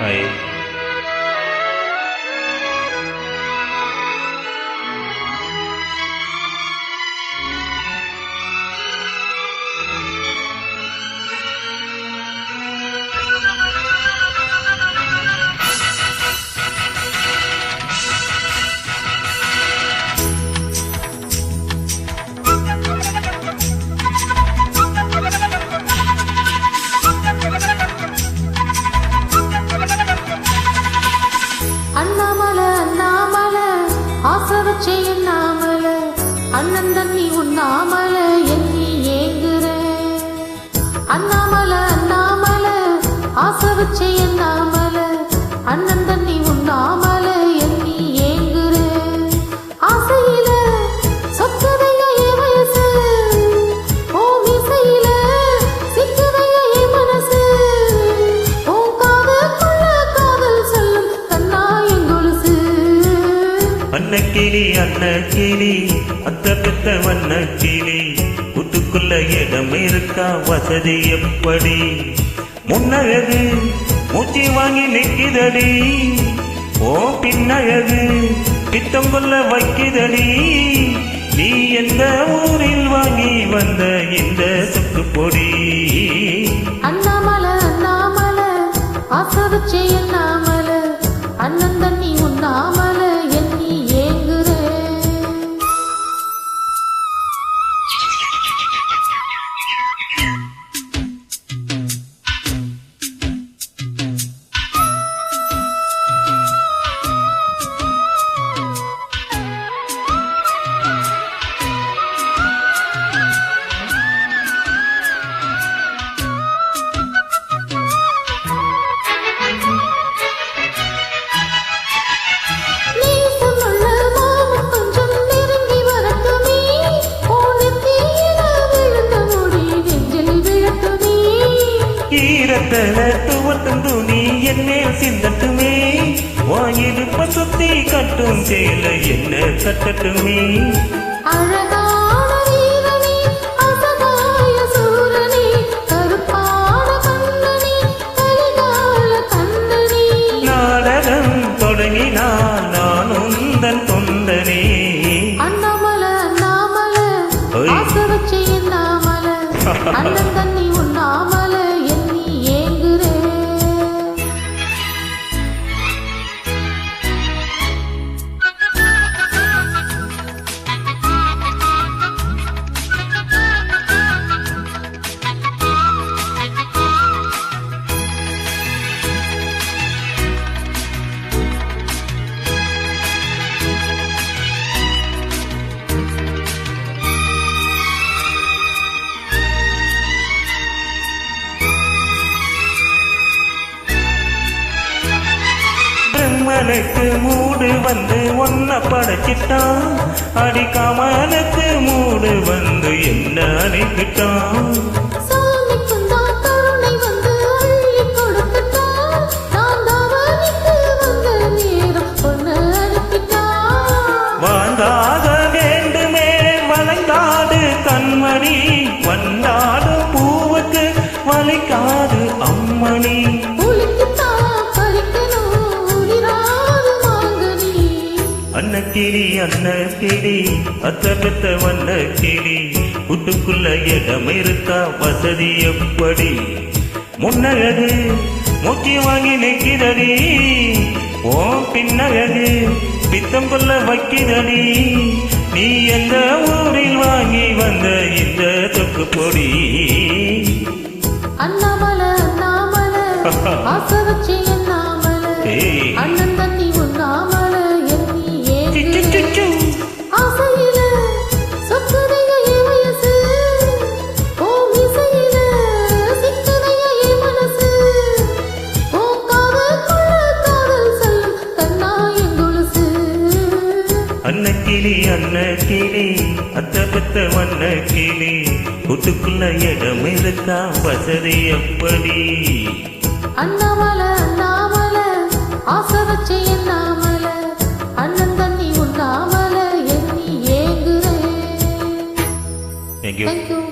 Hi. அண்ணன் தண்ணி உண்ணாமல எண்ணி ஏங்குற அண்ணாமல அண்ணாமல ஆசை வச்சு எண்ணாமல அண்ணன் தண்ணி உண்ணாமல எண்ணி ஏங்குற ஆசையில சொத்ததைய வயசு ஓ விசையில சிக்கதைய மனசு ஓ காதல் காதல் சொல்லும் கண்ணா எங்கொலுசு அன்னக்கிளி அன்னக்கிளி அத்த பெத்த வண்ண கிளி கூட்டுக்குள்ள இடம் இருக்கா வசதி எப்படி முன்னழகு மூச்சி வாங்கி நிற்கிதடி ஓ பின்னழகு பித்தம் கொள்ள வைக்கிதடி நீ எந்த ஊரில் வாங்கி வந்த இந்த சொக்கு பொடி அண்ணாமல அண்ணாமல ஆசை வச்சு எண்ணாமல அண்ணன் தண்ணி உண்ணாமல எண்ணி ஏங்குற துவட்டும் துணி என்னே சிந்தட்டுமே வாங்கிருப்ப சுத்தி கட்டும் சேல என்ன கட்டட்டுமே அழகான வீரனே அசகாய சூரனே கருப்பான கண்ணனே கலிகால கண்ணனே நாடகம் தொடங்கினான் நான் உந்தன் தொண்டனே அண்ணாமல அண்ணாமல ஆசை வச்சு எண்ணாமல அண்ணன் தண்ணி உண்ணாமல பிரம்மனுக்கு மூடு வந்து ஒன்ன படைச்சிட்டான் அடிக்காமனுக்கு மூடு வந்து என்ன அணைக்கிட்டான் வாழ்ந்தாக வேண்டுமே வளைந்தாடு கண்மணி வந்தாடும் பூவுக்கு வளைக்காது அம்மணி அன்னக்கிளி அன்னக்கிளி அத்த பெத்த வண்ண கிளி கூட்டுக்குள்ள இடம் இருக்கா வசதி எப்படி முன்னழகு மூச்சி வாங்கி நிற்கிறடி ஓ பின்னழகு பித்தம் கொள்ள வைக்கிறடி நீ எந்த ஊரில் வாங்கி வந்த இந்த தொக்கு பொடி அண்ணாமல அண்ணாமல ஆசை வச்சு எண்ணாமல அண்ணன் தண்ணி உண்ணாமல ஆசையில சொத்ததைய வயசு ஓ விசையில சிக்கதைய மனசு ஓ காதல் சொல்லும் கண்ணா எங்கொலுசு அன்னக்கிளி அன்னக்கிளி அத்த பெத்த வண்ண கிளி கூட்டுக்குள்ள இடம் இருக்கா வசதி எப்படி அண்ணாமல அண்ணாமல ஆசை வச்சு எண்ணாமல அண்ணன் தண்ணி உண்ணாமல எண்ணி ஏங்குற Thank you.